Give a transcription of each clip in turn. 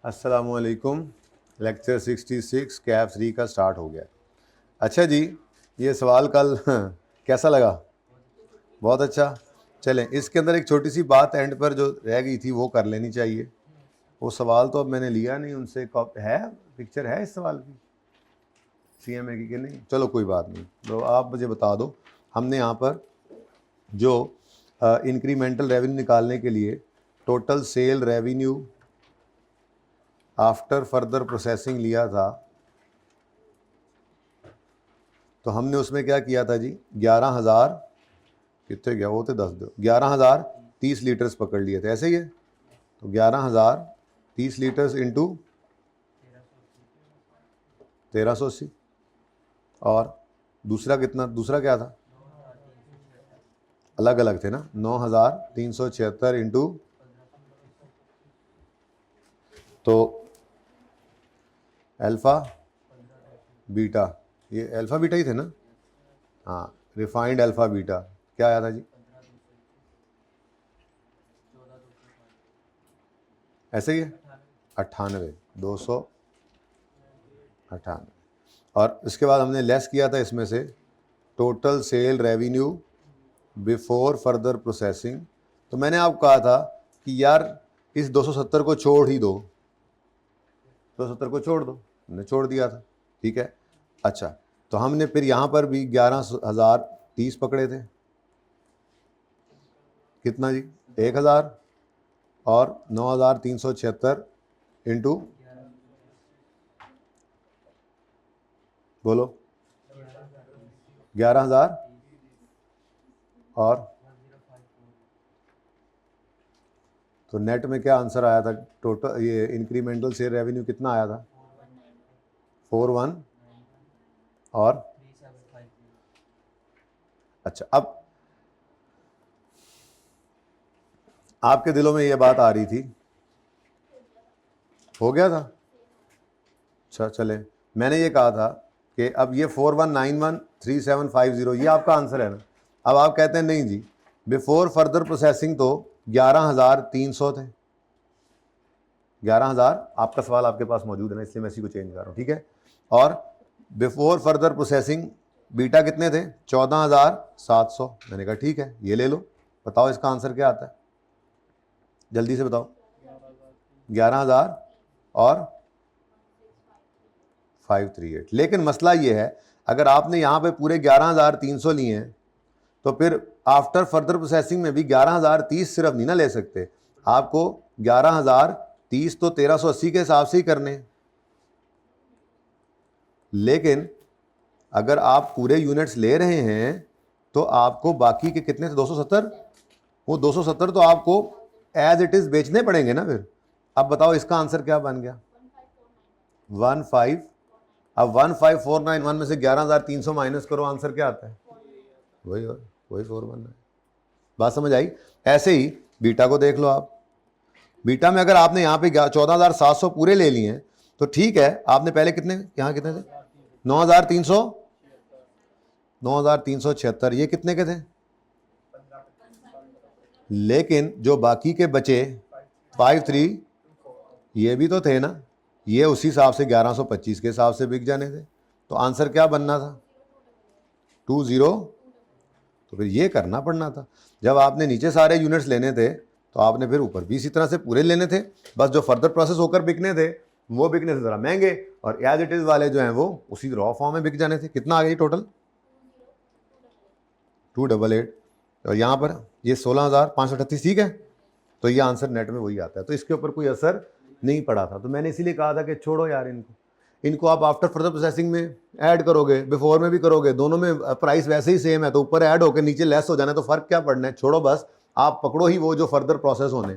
अस्सलामुअलैकुम। लेक्चर 66 कैफ 3 का स्टार्ट हो गया। अच्छा जी, ये सवाल कल कैसा लगा? बहुत अच्छा। चलें, इसके अंदर एक छोटी सी बात एंड पर जो रह गई थी वो कर लेनी चाहिए। वो सवाल तो अब मैंने लिया नहीं उनसे, है पिक्चर है इस सवाल की CMA की कि नहीं? चलो कोई बात नहीं, तो आप मुझे बता दो। हमने यहाँ पर जो इंक्रीमेंटल रेवेन्यू निकालने के लिए total sale revenue after further processing लिया था, तो हमने उसमें क्या किया था जी? 11,000 कितने गया वो? तो 10 दो 11,030 लीटर्स पकड़ लिए थे, ऐसे ही है। तो 11,030 लीटर्स इंटू 1380, और दूसरा कितना? दूसरा क्या था? अलग अलग थे ना, 9,376 इंटू, तो अल्फ़ा बीटा, ये अल्फ़ा बीटा ही थे ना? हाँ, रिफाइंड अल्फ़ा बीटा क्या आया था जी? ऐसे ही है, 298। और इसके बाद हमने लेस किया था इसमें से total sale revenue before further processing. तो मैंने आपको कहा था कि यार इस 270 को छोड़ ही दो, 270 को छोड़ दो, हमने छोड़ दिया था, ठीक है। अच्छा, तो हमने फिर यहाँ पर भी 11,030 पकड़े थे, कितना जी? 1,000 और 9,376 इंटू, बोलो, 11,000 और, तो नेट में क्या आंसर आया था? टोटल ये इंक्रीमेंटल सेल रेवेन्यू कितना आया था? 41 और, अच्छा, अब आपके दिलों में ये बात आ रही थी, हो गया था? अच्छा चले, मैंने ये कहा था कि अब ये 41913750 ये आपका आंसर है ना। अब आप कहते हैं नहीं जी, बिफोर फर्दर प्रोसेसिंग तो 11,300 थे। 11,000 आपका सवाल आपके पास मौजूद है ना, इसलिए मैं इसी को चेंज कर रहा हूँ, ठीक है। और बिफोर फर्दर प्रोसेसिंग बीटा कितने थे? 14,700। मैंने कहा ठीक है, ये ले लो। बताओ इसका आंसर क्या आता है, जल्दी से बताओ। 11,000 और 538। लेकिन मसला ये है, अगर आपने यहाँ पे पूरे 11,300 लिए हैं तो फिर आफ्टर फर्दर प्रोसेसिंग में भी 11,030 सिर्फ नहीं ना ले सकते, आपको 11,030 तो 1380 के हिसाब से ही करने हैं। लेकिन अगर आप पूरे यूनिट्स ले रहे हैं तो आपको बाकी के कितने थे? 270। वो 270 तो आपको एज इट इज बेचने पड़ेंगे ना फिर। अब बताओ इसका आंसर क्या बन गया? 15। अब 15,491 में से 11,300 माइनस करो, आंसर क्या आता है? वही 419। बात समझ आई? ऐसे ही बीटा को देख लो आप। बीटा में अगर आपने यहाँ पे 14,700 पूरे ले लिए हैं तो ठीक है, आपने पहले कितने, यहाँ कितने थे? 9,376, ये कितने के थे? लेकिन जो बाकी के बचे 53, ये भी तो थे ना, ये उसी हिसाब से 1125 के हिसाब से बिक जाने थे। तो आंसर क्या बनना था? 20। तो फिर ये करना पड़ना था, जब आपने नीचे सारे यूनिट्स लेने थे तो आपने फिर ऊपर भी इसी तरह से पूरे लेने थे। बस जो फर्दर प्रोसेस होकर बिकने थे वो बिकने से ज़रा महंगे, और एज इट इज़ वाले जो हैं वो उसी रॉ फॉर्म में बिक जाने थे। कितना आ गई टोटल? 288। और यहाँ पर ये 16,538, ठीक है। तो ये आंसर नेट में वही आता है, तो इसके ऊपर कोई असर नहीं पड़ा था। तो मैंने इसीलिए कहा था कि छोड़ो यार इनको आप आफ्टर फर्दर प्रोसेसिंग में ऐड करोगे, बिफोर में भी करोगे, दोनों में प्राइस वैसे ही सेम है, तो ऊपर ऐड होकर नीचे लेस हो जाना, तो फर्क क्या पड़ना है? छोड़ो, बस आप पकड़ो ही वो जो फर्दर प्रोसेस होने।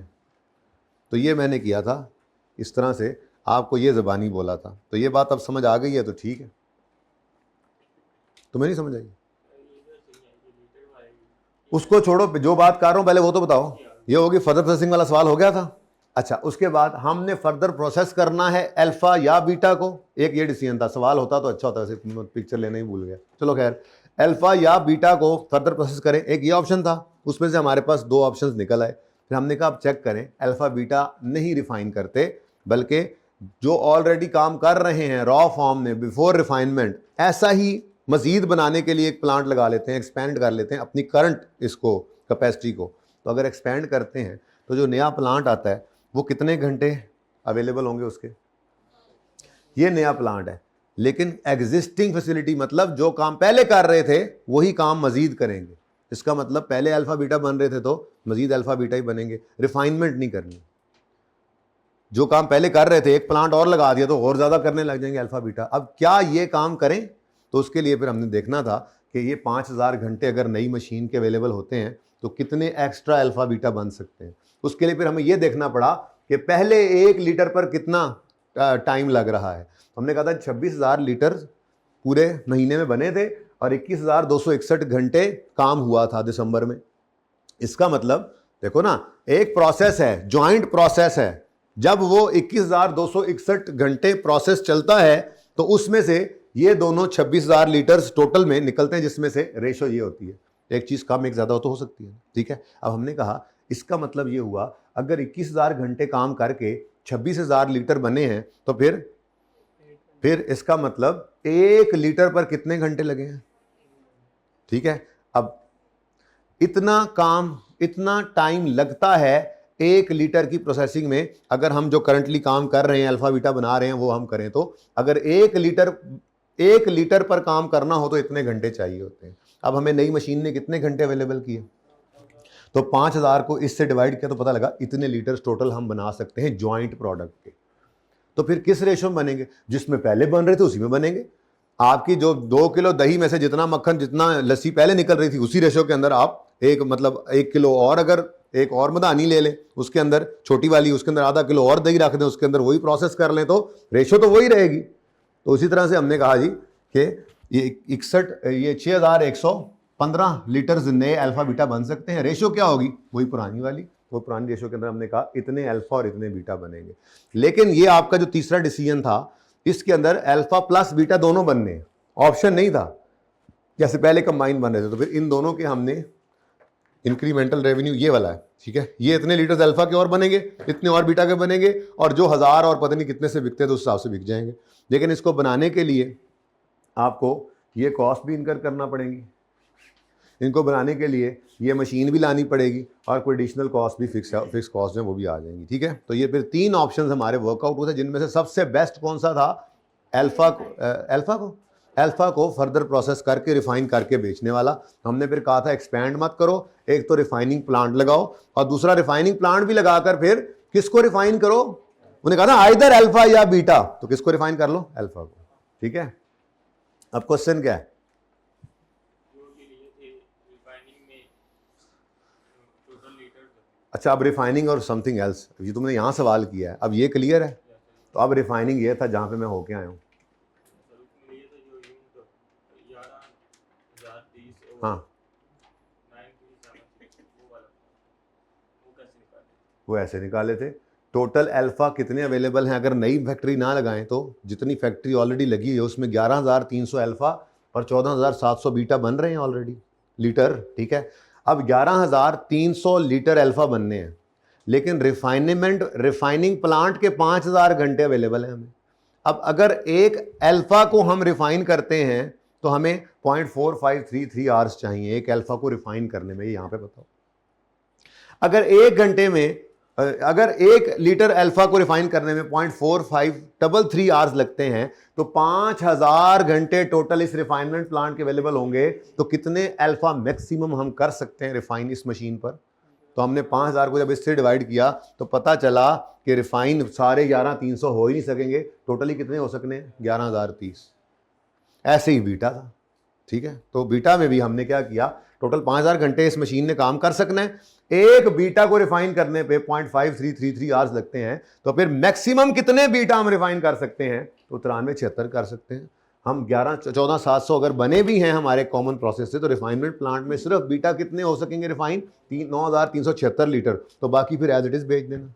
तो ये मैंने किया था, इस तरह से आपको ये ज़बानी बोला था। तो ये बात अब समझ आ गई है तो ठीक है। तुम्हें नहीं समझ आई? उसको छोड़ो, जो बात कर रहा हूँ पहले वो तो बताओ। ये होगी फर्दर प्रोसेसिंग वाला सवाल, हो गया था। अच्छा, उसके बाद हमने फर्दर प्रोसेस करना है अल्फा या बीटा को। एक ये डिसीजन था, सवाल होता तो अच्छा होता, वैसे पिक्चर लेना ही भूल गया। चलो खैर, अल्फा या बीटा को फर्दर प्रोसेस करें, एक ये ऑप्शन था। उसमें से हमारे पास 2 ऑप्शंस निकल आए। फिर हमने कहा अब चेक करें, अल्फा बीटा नहीं रिफाइन करते बल्कि जो ऑलरेडी काम कर रहे हैं रॉ फॉर्म में बिफोर रिफाइनमेंट, ऐसा ही मजीद बनाने के लिए एक प्लांट लगा लेते हैं, एक्सपेंड कर लेते हैं अपनी करंट इसको कैपेसिटी को। तो अगर एक्सपेंड करते हैं तो जो नया प्लांट आता है वो कितने घंटे अवेलेबल होंगे उसके? ये नया प्लांट है, लेकिन एग्जिस्टिंग फैसिलिटी मतलब जो काम पहले कर रहे थे वही काम मजीद करेंगे। इसका मतलब पहले अल्फा बीटा बन रहे थे तो मजीद अल्फा बीटा ही बनेंगे, रिफाइनमेंट नहीं करनी। जो काम पहले कर रहे थे एक प्लांट और लगा दिया तो और ज़्यादा करने लग जाएंगे अल्फा बीटा। अब क्या ये काम करें? तो उसके लिए फिर हमने देखना था कि ये 5000 घंटे अगर नई मशीन के अवेलेबल होते हैं तो कितने एक्स्ट्रा अल्फा बीटा बन सकते हैं। उसके लिए फिर हमें ये देखना पड़ा कि पहले 1 लीटर पर कितना टाइम लग रहा है। हमने कहा था 26,000 लीटर पूरे महीने में बने थे और 21,261 घंटे काम हुआ था दिसंबर में। इसका मतलब देखो ना, एक प्रोसेस है, जॉइंट प्रोसेस है। जब वो 21,261 घंटे प्रोसेस चलता है तो उसमें से ये दोनों 26,000 लीटर्स टोटल में निकलते हैं, जिसमें से रेशो ये होती है, एक चीज़ कम एक ज़्यादा तो हो सकती है, ठीक है। अब हमने कहा इसका मतलब ये हुआ अगर 21,000 घंटे काम करके 26,000 लीटर बने हैं तो फिर इसका मतलब 1 लीटर पर कितने घंटे लगे हैं, ठीक है। अब इतना काम, इतना टाइम लगता है 1 लीटर की प्रोसेसिंग में। अगर हम जो करंटली काम कर रहे हैं अल्फा बीटा बना रहे हैं वो हम करें तो अगर 1 लीटर पर काम करना हो तो इतने घंटे चाहिए होते हैं। अब हमें नई मशीन ने कितने घंटे अवेलेबल किए? तो 5000 को इससे डिवाइड किया तो पता लगा इतने लीटर टोटल हम बना सकते हैं ज्वाइंट प्रोडक्ट के। तो फिर किस रेशो में बनेंगे? जिसमें पहले बन रहे थे उसी में बनेंगे। आपकी जो 2 किलो दही में से जितना मक्खन, जितना लस्सी पहले निकल रही थी उसी रेशो के अंदर आप 1 किलो और, अगर एक और मदानी ले लें उसके अंदर छोटी वाली, उसके अंदर आधा किलो और दही रख दें, उसके अंदर वही प्रोसेस कर लें तो रेशो तो वही रहेगी। तो उसी तरह से हमने कहा जी कि ये 6115 लीटर्स नए अल्फा बीटा बन सकते हैं। रेशो क्या होगी? वही पुरानी वाली, वो पुरानी रेशो के अंदर हमने कहा इतने अल्फा और इतने बीटा बनेंगे। लेकिन ये आपका जो तीसरा डिसीजन था इसके अंदर अल्फा प्लस बीटा दोनों बनने हैं, ऑप्शन नहीं था जैसे पहले कंबाइन बन रहे थे। तो फिर इन दोनों के हमने इंक्रीमेंटल रेवेन्यू ये वाला है, ठीक है। ये इतने लीटर्स अल्फा के और बनेंगे, इतने और बीटा के बनेंगे, और जो 1000 और पता नहीं कितने से बिकते थे उस हिसाब से बिक जाएंगे। लेकिन इसको बनाने के लिए आपको ये कॉस्ट भी इनकर करना पड़ेगी, इनको बनाने के लिए ये मशीन भी लानी पड़ेगी और कोई एडिशनल कॉस्ट भी फिक्स कॉस्ट है वो भी आ जाएंगी, ठीक है। तो ये फिर 3 ऑप्शन हमारे वर्कआउट हुए थे, जिनमें से सबसे बेस्ट कौन सा था? अल्फा को फर्दर प्रोसेस करके रिफाइन करके बेचने वाला। हमने फिर कहा था एक्सपैंड मत करो, एक तो रिफाइनिंग प्लांट लगाओ और दूसरा रिफाइनिंग प्लांट भी लगाकर फिर किसको रिफाइन करो? उन्होंने कहा था आइदर अल्फा या बीटा, तो किसको रिफाइन कर लो? अल्फा को, ठीक है। अब क्वेश्चन क्या है? अच्छा, अब रिफाइनिंग और समथिंग एल्स, ये तुमने यहाँ सवाल किया है, अब ये क्लियर है। तो अब रिफाइनिंग ये था जहाँ पे मैं होके आया हूँ। हाँ, वो ऐसे निकाले थे। टोटल अल्फा कितने अवेलेबल हैं? अगर नई फैक्ट्री ना लगाएं तो जितनी फैक्ट्री ऑलरेडी लगी है उसमें 11,300 अल्फा और 14,700 बीटा बन रहे हैं ऑलरेडी लीटर, ठीक है। अब 11,300 लीटर अल्फा बनने हैं, लेकिन रिफाइनिंग प्लांट के 5,000 घंटे अवेलेबल हैं हमें। अब अगर एक अल्फा को हम रिफाइन करते हैं तो हमें 0.4533 आवर्स चाहिए एक अल्फा को रिफाइन करने में। यहाँ पे बताओ, अगर 1 घंटे में, अगर 1 लीटर अल्फा को रिफाइन करने में 0.4533 आवर्स लगते हैं तो 5,000 घंटे टोटल इस रिफाइनमेंट प्लांट के अवेलेबल होंगे। तो कितने अल्फा मैक्सिमम हम कर सकते हैं रिफाइन इस मशीन पर? तो हमने 5,000 को जब इससे डिवाइड किया तो पता चला कि रिफाइन सारे 11,300 हो ही नहीं सकेंगे। टोटली कितने हो सकते हैं? 11,030। ऐसे ही बीटा था, ठीक है। तो बीटा में भी हमने क्या किया, टोटल 5,000 घंटे इस मशीन ने काम कर सकना है। एक बीटा को रिफाइन करने पे 0.5333 आवर्स लगते हैं। तो फिर मैक्सिमम कितने बीटा हम रिफाइन कर सकते हैं? तो 9376 कर सकते हैं हम। 14,700 अगर बने भी हैं हमारे कॉमन प्रोसेस से तो रिफाइनमेंट प्लांट में सिर्फ बीटा कितने हो सकेंगे रिफाइन? 9,376 लीटर। तो बाकी फिर एज इट इज बेच देना,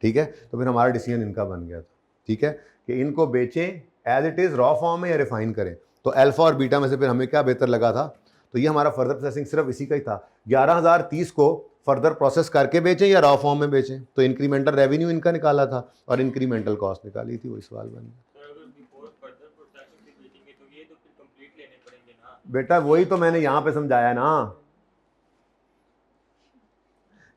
ठीक है। तो फिर हमारा डिसीजन इनका बन गया था, ठीक है, कि इनको बेचें as it is raw form में या रिफाइन करें। तो अल्फा और बीटा में से फिर हमें क्या बेहतर लगा था? तो ये हमारा फर्दर प्रोसेसिंग सिर्फ इसी का ही था। 11,030 को फर्दर प्रोसेस करके बेचें या रॉ फॉर्म में बेचें। तो इंक्रीमेंटल रेवेन्यू इनका निकाला था और इंक्रीमेंटल कॉस्ट निकाली थी, वही सवाल बन गया। बेटा वही तो मैंने यहाँ पे समझाया ना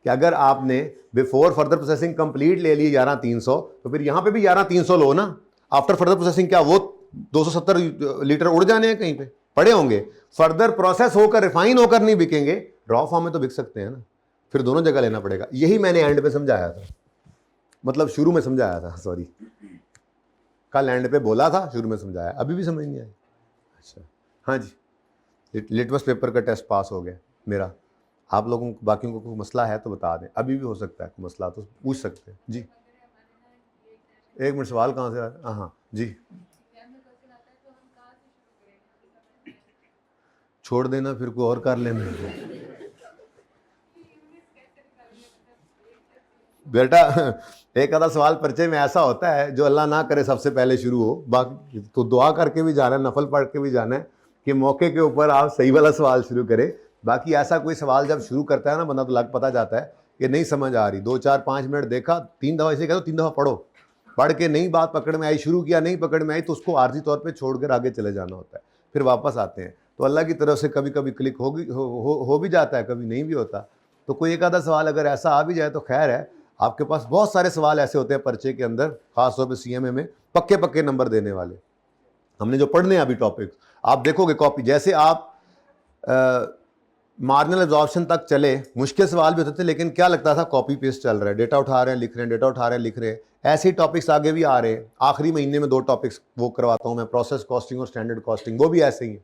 कि अगर आपने बिफोर फर्दर प्रोसेसिंग कंप्लीट ले लिए 11,300, तो फिर यहाँ पे भी 11,300 लो ना। आफ्टर फर्दर प्रोसेसिंग क्या वो 270 लीटर उड़ जाने हैं, कहीं पे पड़े होंगे, फर्दर प्रोसेस होकर रिफाइन होकर नहीं बिकेंगे, रॉ फॉर्म में तो बिक सकते हैं ना। फिर दोनों जगह लेना पड़ेगा। यही मैंने एंड पे समझाया था, मतलब शुरू में समझाया था, सॉरी, कल एंड पे बोला था, शुरू में समझाया, अभी भी समझ नहीं आई। अच्छा हाँ जी, लिटमस पेपर का टेस्ट पास हो गया मेरा। आप लोगों को बाकियों को कोई मसला है तो बता दें, अभी भी हो सकता है मसला, तो पूछ सकते हैं जी। एक मिनट, सवाल कहाँ से आ रहा है? हाँ जी, छोड़ देना, फिर कोई और कर लेना। बेटा एक आधा सवाल परिचय में ऐसा होता है जो अल्लाह ना करे सबसे पहले शुरू हो, बाकी तो दुआ करके भी जाना है, नफल पढ़ के भी जाना है कि मौके के ऊपर आप सही वाला सवाल शुरू करें। बाकी ऐसा कोई सवाल जब शुरू करता है ना बंदा, तो लग पता जाता है कि नहीं समझ आ रही, 2 4 5 मिनट देखा, 3 दफ़ा इसे कह दो 3 दफ़ा पढ़ो, पढ़ के नहीं बात पकड़ में आई, शुरू किया नहीं पकड़ में आई, तो उसको आर्जी तौर पर छोड़कर आगे चले जाना होता है, फिर वापस आते हैं। तो अल्लाह की तरफ से कभी कभी क्लिक हो भी जाता है, कभी नहीं भी होता। तो कोई एक आधा सवाल अगर ऐसा आ भी जाए तो खैर है, आपके पास बहुत सारे सवाल ऐसे होते हैं पर्चे के अंदर, खासतौर पे सीएमए में पक्के पक्के नंबर देने वाले। हमने जो पढ़ने हैं अभी टॉपिक्स, आप देखोगे कॉपी, जैसे आप मार्जिनल एब्जॉर्प्शन तक चले, मुश्किल सवाल भी होते थे, लेकिन क्या लगता था कॉपी पेस्ट चल रहा है, डेटा उठा रहे हैं लिख रहे हैं, डेटा उठा रहे हैं लिख रहे हैं। ऐसे ही टॉपिक्स आगे भी आ रहे हैं। आखिरी महीने में 2 टॉपिक्स वो करवाता हूँ मैं, प्रोसेस कॉस्टिंग और स्टैंडर्ड कॉस्टिंग, वो भी ऐसे ही है।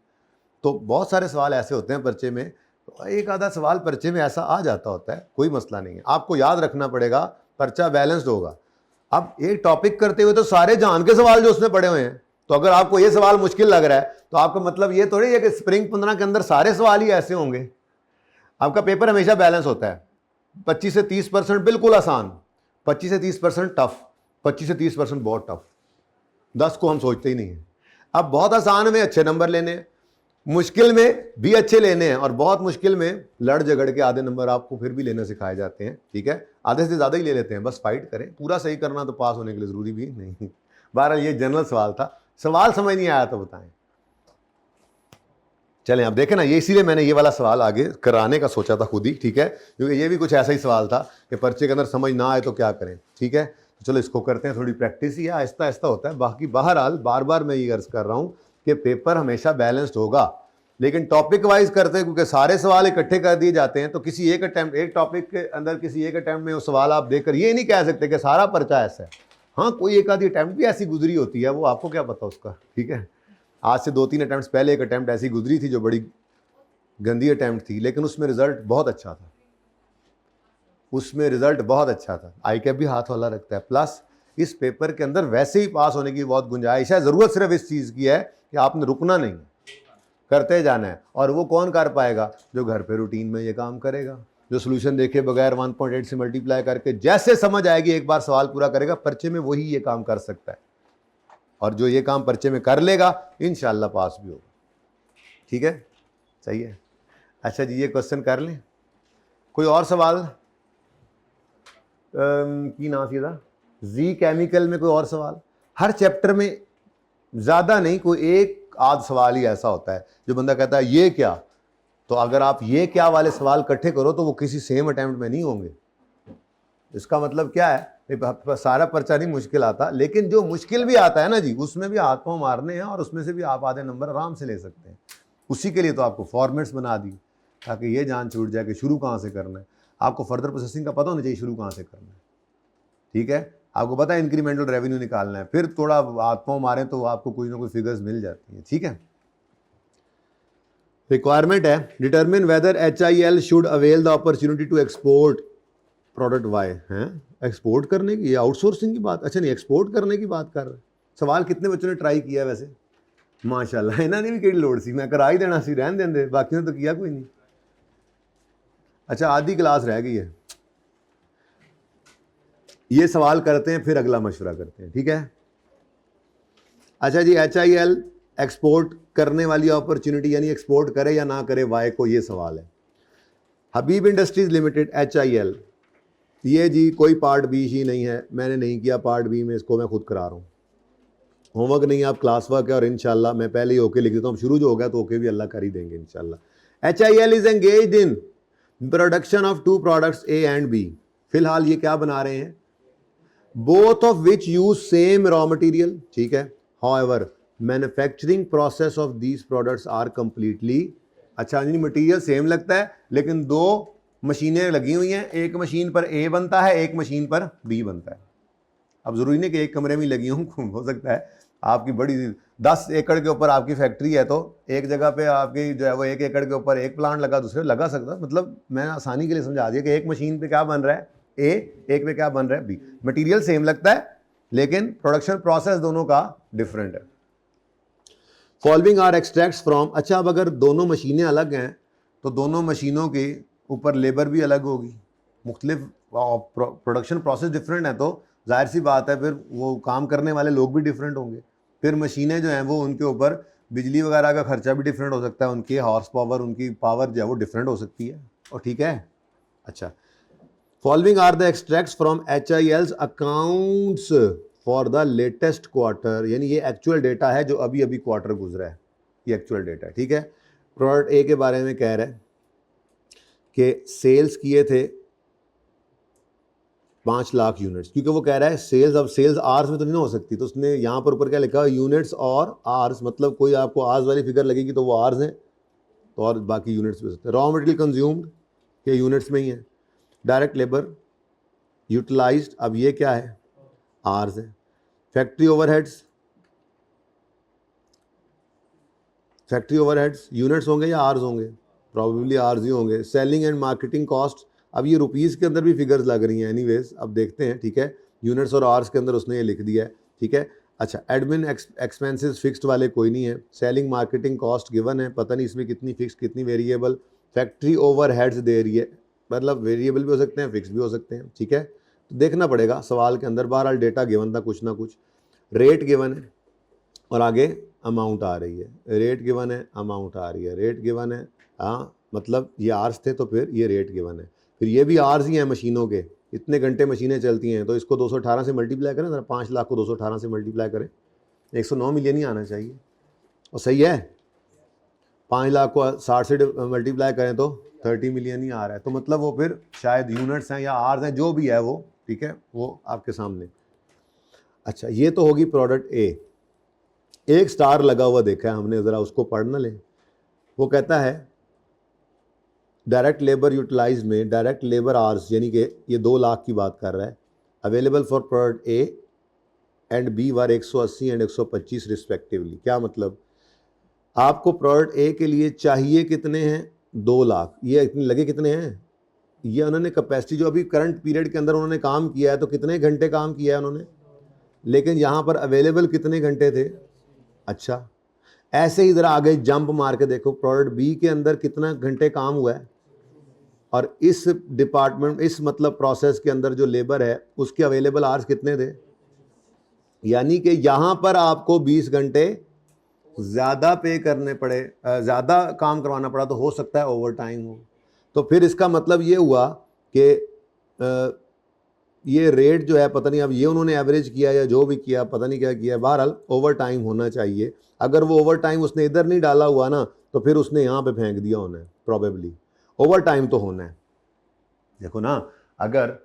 तो बहुत सारे सवाल ऐसे होते हैं पर्चे में, तो एक आधा सवाल पर्चे में ऐसा आ जाता होता है, कोई मसला नहीं है। आपको याद रखना पड़ेगा पर्चा बैलेंस्ड होगा। अब एक टॉपिक करते हुए तो सारे जान के सवाल जो उसमें पड़े हुए हैं, तो अगर आपको ये सवाल मुश्किल लग रहा है तो आपका मतलब ये थोड़ी है कि स्प्रिंग 15 के अंदर सारे सवाल ही ऐसे होंगे। आपका पेपर हमेशा बैलेंस होता है, 25 से 30% बिल्कुल आसान, 25 से 30% टफ, 25 से 30% बहुत टफ, 10 को हम सोचते ही नहीं है। अब बहुत आसान में अच्छे नंबर लेने हैं, मुश्किल में भी अच्छे लेने हैं, और बहुत मुश्किल में लड़ झगड़ के आधे नंबर आपको फिर भी लेने सिखाए जाते हैं। ठीक है, आधे से ज़्यादा ही ले लेते हैं, बस फाइट करें, पूरा सही करना तो पास होने के लिए ज़रूरी भी नहीं। बहरहाल ये जनरल सवाल था, सवाल समझ नहीं आया तो बताएं। चलें अब देखें ना, ये इसीलिए मैंने ये वाला सवाल आगे कराने का सोचा था खुद ही, ठीक है, क्योंकि ये भी कुछ ऐसा ही सवाल था कि पर्चे के अंदर समझ ना आए तो क्या करें। ठीक है, तो चलो इसको करते हैं, थोड़ी प्रैक्टिस ही है, आहिस्ता आहिस्ता होता है। बाकी बहरहाल बार बार मैं ये अर्ज कर रहा हूँ कि पेपर हमेशा बैलेंस्ड होगा, लेकिन टॉपिक वाइज करते हैं, क्योंकि सारे सवाल इकट्ठे कर दिए जाते हैं, तो किसी एक अटैम्प्ट, एक टॉपिक के अंदर किसी एक अटैम्प्ट में वो सवाल आप देखकर ये नहीं कह सकते कि सारा पर्चा ऐसा है। हाँ, कोई एक आधी अटैम्प्ट भी ऐसी गुजरी होती है, वो आपको क्या पता उसका। ठीक है, आज से 2-3 अटैम्प्ट पहले एक अटैम्प्ट ऐसी गुजरी थी जो बड़ी गंदी अटैम्प्ट थी, लेकिन उसमें रिजल्ट बहुत अच्छा था, उसमें रिजल्ट बहुत अच्छा था। आई कैप भी हाथ वाला रखता है। प्लस इस पेपर के अंदर वैसे ही पास होने की बहुत गुंजाइश है। ज़रूरत सिर्फ इस चीज़ की है कि आपने रुकना नहीं, करते जाना है। और वो कौन कर पाएगा? जो घर पे रूटीन में ये काम करेगा, जो सोल्यूशन देखे बगैर 1.8 से मल्टीप्लाई करके जैसे समझ आएगी एक बार सवाल पूरा करेगा, पर्चे में वही ये काम कर सकता है। और जो ये काम पर्चे में कर लेगा इंशाल्लाह पास भी होगा। ठीक है, सही है। अच्छा जी, ये क्वेश्चन कर लें। कोई और सवाल की ना सीधा जी केमिकल में कोई और सवाल? हर चैप्टर में ज़्यादा नहीं, कोई एक आध सवाल ही ऐसा होता है जो बंदा कहता है ये क्या। तो अगर आप ये क्या वाले सवाल इकट्ठे करो तो वो किसी सेम अटेम्प्ट में नहीं होंगे। इसका मतलब क्या है? सारा पर्चा नहीं मुश्किल आता, लेकिन जो मुश्किल भी आता है ना जी, उसमें भी हाथ पाँव मारने हैं और उसमें से भी आप आधे नंबर आराम से ले सकते हैं। उसी के लिए तो आपको फॉर्मेट्स बना दी, ताकि ये जान छूट जाए कि शुरू कहाँ से करना है। आपको फर्दर प्रोसेसिंग का पता होना चाहिए शुरू कहाँ से करना है। ठीक है, आपको पता है इंक्रीमेंटल रेवेन्यू निकालना है, फिर थोड़ा हाथ पाँव मारें तो आपको कोई ना कोई फिगर्स मिल जाती हैं। ठीक है, रिक्वायरमेंट है determine whether HIL should avail the opportunity to export product Y. हैं एक्सपोर्ट करने की या आउटसोर्सिंग की बात? अच्छा नहीं, एक्सपोर्ट करने की बात कर रहे हैं। सवाल कितने बच्चों ने ट्राई किया वैसे? माशाल्लाह, इन्होंने भी कई लोड़ सी, मैं करा ही देना सी, रहन देंदे, बाकी ने तो किया कोई नहीं। अच्छा, आधी क्लास रह गई है। ये सवाल करते हैं फिर अगला मशवरा करते हैं। ठीक है, अच्छा जी, HIL एक्सपोर्ट करने वाली अपॉर्चुनिटी, यानी एक्सपोर्ट करे या ना करे वाई को, ये सवाल है। हबीब इंडस्ट्रीज लिमिटेड HIL, ये जी कोई पार्ट बी ही नहीं है, मैंने नहीं किया पार्ट बी में, इसको मैं खुद करा रहा हूँ। होमवर्क नहीं है, आप क्लास वर्क है, और इंशाल्लाह मैं पहले ही ओके लिख देता हूँ, शुरू जो हो गया तो ओके भी अल्लाह कर ही देंगे इंशाल्लाह। HIL is engaged in production of 2 products A and B। फिलहाल ये क्या बना रहे हैं, both of which use same raw material, ठीक है। However manufacturing process of these products are completely, अच्छा नहीं मटेरियल सेम लगता है लेकिन 2 मशीनें लगी हुई हैं, एक मशीन पर A बनता है, एक मशीन पर B बनता है। अब ज़रूरी नहीं कि एक कमरे में लगी हूँ, हो सकता है आपकी बड़ी 10 एकड़ के ऊपर आपकी फैक्ट्री है, तो एक जगह पे आपकी जो है वो 1 एकड़ के ऊपर एक प्लांट लगा, दूसरे लगा सकता। मतलब मैं आसानी के लिए समझा दिया कि एक मशीन पे क्या बन रहा है A, एक पे क्या बन रहा है B। मटेरियल सेम लगता है लेकिन प्रोडक्शन प्रोसेस दोनों का डिफरेंट है। फॉलोइंग आर एक्सट्रैक्ट्स फ्रॉम, अच्छा अब अगर दोनों मशीनें अलग हैं तो दोनों मशीनों के ऊपर लेबर भी अलग होगी, मुख्तलिफ प्रोडक्शन प्रोसेस डिफरेंट है, तो जाहिर सी बात है फिर वो काम करने वाले लोग भी डिफरेंट होंगे। फिर मशीनें जो हैं वो उनके ऊपर बिजली वगैरह का खर्चा भी डिफरेंट हो सकता है, उनकी हॉर्स पावर, उनकी पावर जो है वो डिफरेंट हो सकती है, और ठीक है। अच्छा, following are the extracts from HIL's accounts for the latest quarter, यानी ये एक्चुअल डेटा है जो अभी अभी क्वार्टर गुजरा है, ये एक्चुअल डेटा है, ठीक है। प्रोडक्ट A के बारे में कह रहा है कि सेल्स किए थे 5 लाख यूनिट्स, क्योंकि वो कह रहा है सेल्स, अब सेल्स आर्स में तो नहीं हो सकती, तो उसने यहाँ पर ऊपर क्या लिखा, यूनिट्स और आर्स, मतलब कोई आपको आर्स वाली फिगर लगेगी तो वो आर्स हैं, तो और बाकी यूनिट्स भी हो सकते हैं। रॉ मटेरियल कंज्यूम्ड ये यूनिट्स में ही है। डायरेक्ट लेबर यूटिलाइज्ड, अब ये क्या है, आर्स है। Factory overheads, factory overheads units होंगे या आर्स होंगे, प्रॉबेबली आर्स ही होंगे। सेलिंग एंड मार्केटिंग कॉस्ट, अब ये रुपीज़ के अंदर भी फिगर्स लग रही हैं, एनीवेज अब देखते हैं, ठीक है। यूनिट्स और आवर्स के अंदर उसने ये लिख दिया है, ठीक है। अच्छा, एडमिन एक्सपेंसेस फिक्स्ड वाले कोई नहीं है। सेलिंग मार्केटिंग कॉस्ट गिवन है, पता नहीं इसमें कितनी फिक्स कितनी वेरिएबल। फैक्ट्री ओवरहेड्स दे रही है, मतलब वेरिएबल भी हो सकते हैं, फिक्स भी हो सकते हैं, ठीक है। तो देखना पड़ेगा सवाल के अंदर, बहरहाल डेटा गिवन था कुछ ना कुछ। रेट गिवन है और आगे अमाउंट आ रही है, रेट गिवन है, अमाउंट आ रही है, रेट गिवन है, हाँ मतलब ये आर्स थे तो फिर ये रेट गिवन है, फिर ये भी आर्स ही हैं मशीनों के, इतने घंटे मशीनें चलती हैं, तो इसको 218 से मल्टीप्लाई करें, जरा 5 लाख को 218 से मल्टीप्लाई करें, 109 मिलियन ही आना चाहिए, और सही है। 5 लाख को 60 से मल्टीप्लाई करें तो 30 मिलियन ही आ रहा है, तो मतलब वो फिर शायद यूनिट्स हैं या आर्स हैं, जो भी है वो, ठीक है, वो आपके सामने। अच्छा, ये तो होगी प्रोडक्ट A। एक स्टार लगा हुआ देखा है हमने, ज़रा उसको पढ़ ना लें। वो कहता है डायरेक्ट लेबर यूटिलाइज में डायरेक्ट लेबर आवर्स, यानी कि ये 2 लाख की बात कर रहा है, available for product A and B were 180 and 125 respectively. क्या मतलब, आपको प्रोडक्ट A के लिए चाहिए कितने हैं, 2 लाख, ये इतने लगे कितने हैं, ये उन्होंने कैपेसिटी जो अभी करंट पीरियड के अंदर उन्होंने काम किया है, तो कितने घंटे काम किया है उन्होंने, लेकिन यहाँ पर अवेलेबल कितने घंटे थे। अच्छा, ऐसे ही ज़रा आगे जंप मार के देखो, प्रोडक्ट B के अंदर कितना घंटे काम हुआ है, और इस डिपार्टमेंट, इस मतलब प्रोसेस के अंदर जो लेबर है उसके अवेलेबल आवर्स कितने थे, यानी कि यहाँ पर आपको 20 घंटे ज़्यादा पे करने पड़े, ज़्यादा काम करवाना पड़ा, तो हो सकता है ओवर टाइम हो। तो फिर इसका मतलब ये हुआ कि ये रेट जो है, पता नहीं अब ये उन्होंने एवरेज किया या जो भी किया, पता नहीं क्या किया, बहरहाल ओवर टाइम होना चाहिए। अगर वो ओवर टाइम उसने इधर नहीं डाला हुआ ना, तो फिर उसने यहाँ पे फेंक दिया होना है, प्रॉबेबली ओवर टाइम तो होना है। देखो ना, अगर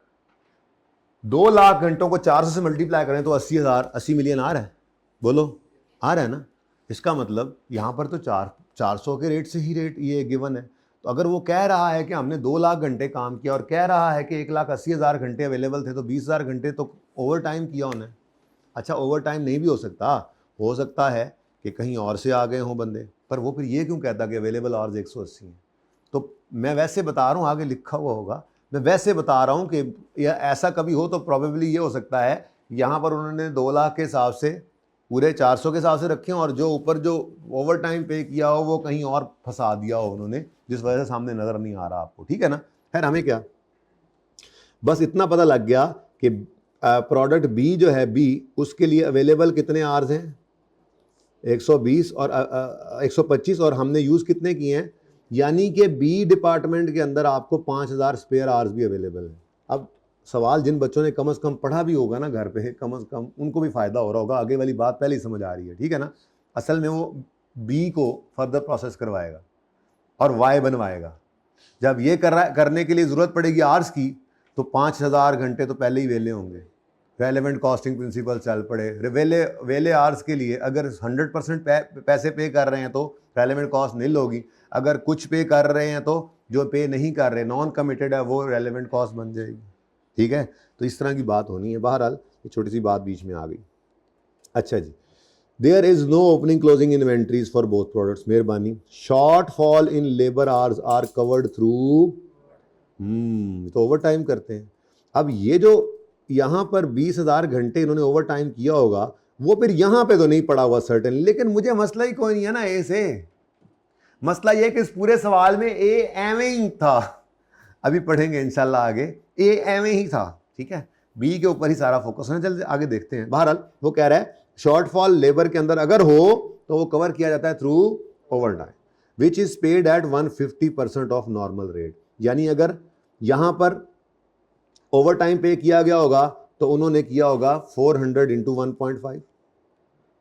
2 लाख घंटों को 400 से मल्टीप्लाई करें तो 80 मिलियन आ रहा है, बोलो आ रहा है ना। इसका मतलब यहाँ पर तो 400 के रेट से ही रेट ये गिवन है। तो अगर वो कह रहा है कि हमने 2 लाख घंटे काम किया और कह रहा है कि 1,80,000 घंटे अवेलेबल थे, तो 20,000 घंटे तो ओवर टाइम किया उन्हें। अच्छा, ओवर टाइम नहीं भी हो सकता है कि कहीं और से आ गए हों बंदे, पर वो फिर ये क्यों कहता कि अवेलेबल आवर्स 180 हैं। तो मैं वैसे बता रहा हूँ, आगे लिखा हुआ होगा, मैं वैसे बता रहा हूँ कि या ऐसा कभी हो तो प्रॉबेबली ये हो सकता है यहाँ पर उन्होंने 2 लाख के हिसाब से पूरे 400 के हिसाब से रखे हों, और जो ऊपर जो ओवर टाइम पे किया हो वो कहीं और फंसा दिया हो उन्होंने, जिस वजह से सामने नज़र नहीं आ रहा आपको, ठीक है ना। खैर, हमें क्या, बस इतना पता लग गया कि प्रोडक्ट B जो है B, उसके लिए अवेलेबल कितने आवर्स हैं, 120 और 125, और हमने यूज़ कितने किए हैं, यानी कि बी डिपार्टमेंट के अंदर आपको 5000 स्पेयर आवर्स भी अवेलेबल है। अब सवाल जिन बच्चों ने कम से कम पढ़ा भी होगा ना घर पे, कम से कम उनको भी फायदा हो रहा होगा, आगे वाली बात पहले ही समझ आ रही है, ठीक है ना। असल में वो बी को फर्दर प्रोसेस करवाएगा और वाई बनवाएगा। जब ये करने के लिए ज़रूरत पड़ेगी आर्स की, तो 5000 घंटे तो पहले ही वेले होंगे। रेलेवेंट कॉस्टिंग प्रिंसिपल चल पड़े। वेले आर्स के लिए अगर 100% पैसे पे कर रहे हैं तो रेलेवेंट कॉस्ट नील होगी। अगर कुछ पे कर रहे हैं तो जो पे नहीं कर रहे, नॉन कमिटेड है, वो रेलेवेंट कॉस्ट बन जाएगी, ठीक है। तो इस तरह की बात होनी है। बहरहाल ये छोटी सी बात बीच में आ गई। अच्छा जी, there is no opening closing inventories for both products. मेहरबानी। Short fall in labour hours are covered through, तो ओवर टाइम करते हैं। अब ये जो यहाँ पर 20,000 घंटे इन्होंने ओवर टाइम किया होगा, वो फिर यहाँ पे तो नहीं पड़ा हुआ सर्टेन, लेकिन मुझे मसला ही कोई नहीं है ना ए से। मसला ये कि इस पूरे सवाल में ए एवं ही था, अभी पढ़ेंगे इंशाल्लाह आगे, ए एवं ही था, ठीक है। बी के ऊपर ही सारा फोकस है। चल आगे देखते हैं। बहरहाल वो कह रहा है शॉर्टफॉल लेबर के अंदर अगर हो तो वो कवर किया जाता है through overtime which is paid at 150% of normal rate. यानी अगर यहां पर ओवर टाइम पे किया गया होगा तो उन्होंने किया होगा 400 इंटू 1.5,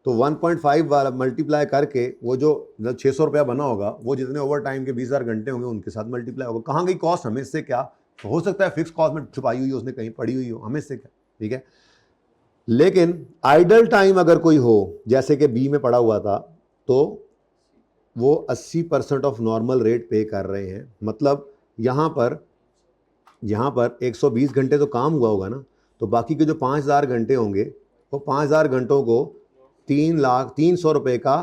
तो 1.5 वाला मल्टीप्लाई करके वो जो 600 रुपया बना होगा, वो जितने ओवर टाइम के 20,000 घंटे होंगे उनके साथ मल्टीप्लाई होगा। कहाँ गई कॉस्ट, हमें इससे क्या, तो हो सकता है फिक्स कॉस्ट में छुपाई हुई हो, उसने कहीं पड़ी हुई हो, हमें इससे क्या, ठीक है। लेकिन आइडल टाइम अगर कोई हो, जैसे कि बी में पड़ा हुआ था, तो वो 80% ऑफ नॉर्मल रेट पे कर रहे हैं। मतलब यहाँ पर 120 घंटे तो काम हुआ होगा ना, तो बाकी के जो 5,000 घंटे होंगे, वो 5,000 घंटों को 3,300,000 रुपये का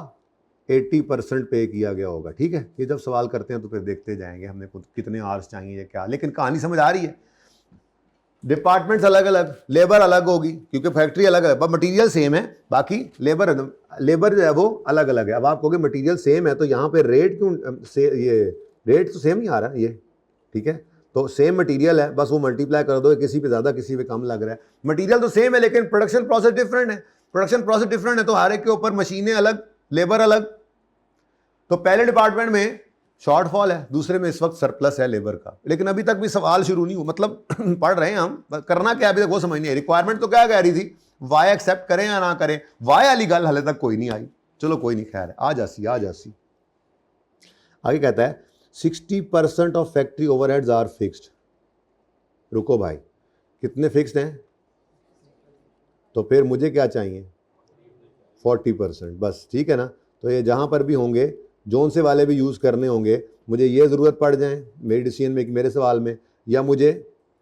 80% पे किया गया होगा, ठीक है। ये जब सवाल करते हैं तो फिर देखते जाएंगे हमें कितने आवर्स चाहिए क्या, लेकिन कहानी समझ आ रही है। डिपार्टमेंट्स अलग अलग, लेबर अलग होगी क्योंकि फैक्ट्री अलग है, बट मटीरियल सेम है, बाकी लेबर जो है वो अलग अलग है। अब आप कहोगे मटीरियल सेम है तो यहाँ पे रेट क्यों ये रेट तो सेम ही आ रहा है ये, ठीक है। तो सेम मटेरियल है, बस वो मल्टीप्लाई कर दो, किसी पे ज़्यादा किसी पे कम लग रहा है। मटेरियल तो सेम है लेकिन प्रोडक्शन प्रोसेस डिफरेंट है। प्रोडक्शन प्रोसेस डिफरेंट है तो हर एक के ऊपर मशीनें अलग, लेबर अलग। तो पहले डिपार्टमेंट में शॉर्टफॉल है, दूसरे में इस वक्त सरप्लस है लेबर का, लेकिन अभी तक भी सवाल शुरू नहीं हुआ। मतलब पढ़ रहे हैं हम, करना क्या अभी तक वो समझ नहीं है। रिक्वायरमेंट तो क्या कह रही थी, वाई एक्सेप्ट करें या ना करें, वाई वाली गल हाले तक कोई नहीं आई। चलो कोई नहीं, खैर आ जासी। आगे कहता है 60% of factory overheads are fixed. रुको भाई, कितने फिक्स्ड हैं, तो फिर मुझे क्या चाहिए 40%, बस, ठीक है ना। तो ये जहां पर भी होंगे, जोन से वाले भी यूज़ करने होंगे, मुझे ये ज़रूरत पड़ जाए मेरी डिसीजन मेकिंग, मेरे सवाल में, या मुझे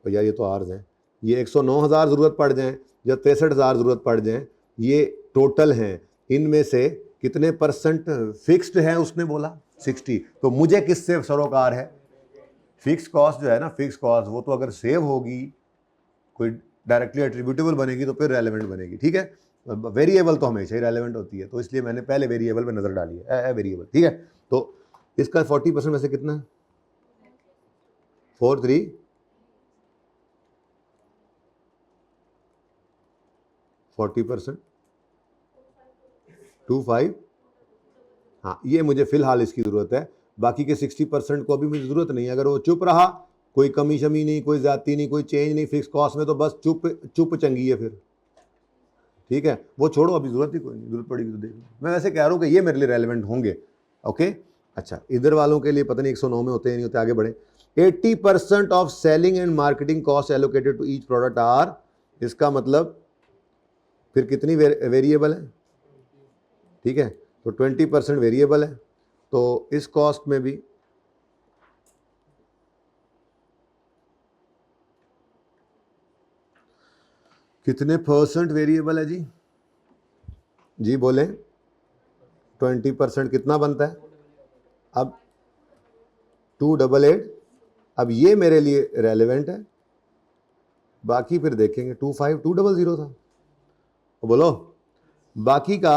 तो यार ये तो आर्स हैं, ये 109,000 ज़रूरत पड़ जाए या 63,000 ज़रूरत पड़ जाए, ये टोटल हैं। इनमें से कितने परसेंट फिक्स्ड है, उसने बोला 60। तो मुझे किससे सरोकार है, फिक्स कॉस्ट जो है ना, फिक्स कॉस्ट वो तो अगर सेव होगी, कोई डायरेक्टली एट्रीब्यूटेबल बनेगी तो फिर रेलेवेंट बनेगी, ठीक है। वेरिएबल तो हमेशा ही रेलेवेंट होती है, तो इसलिए मैंने पहले वेरिएबल पे नज़र डाली है, वेरिएबल, ठीक है। तो इसका 40% में से कितना है, 43 40% 25, हाँ ये मुझे फिलहाल इसकी ज़रूरत है। बाकी के 60% को अभी मुझे ज़रूरत नहीं है। अगर वो चुप रहा, कोई कमी शमी नहीं, कोई ज़्यादती नहीं, कोई चेंज नहीं फिक्स कॉस्ट में, तो बस चुप चंगी है फिर, ठीक है। वो छोड़ो, अभी ज़रूरत ही कोई नहीं, ज़रूरत पड़ेगी तो देख लो। मैं वैसे कह रहा हूँ कि ये मेरे लिए रेलेवेंट होंगे, ओके। अच्छा, इधर वालों के लिए पता नहीं 109 में होते हैं नहीं होते, आगे बढ़े। 80% of selling and marketing cost allocated to each product are, इसका मतलब फिर कितनी वेरिएबल है, ठीक है। तो 20% वेरिएबल है, तो इस कॉस्ट में भी कितने परसेंट वेरिएबल है जी बोलें, 20% कितना बनता है, अब 288। अब ये मेरे लिए रेलेवेंट है, बाकी फिर देखेंगे। 25200 था, तो बोलो बाकी का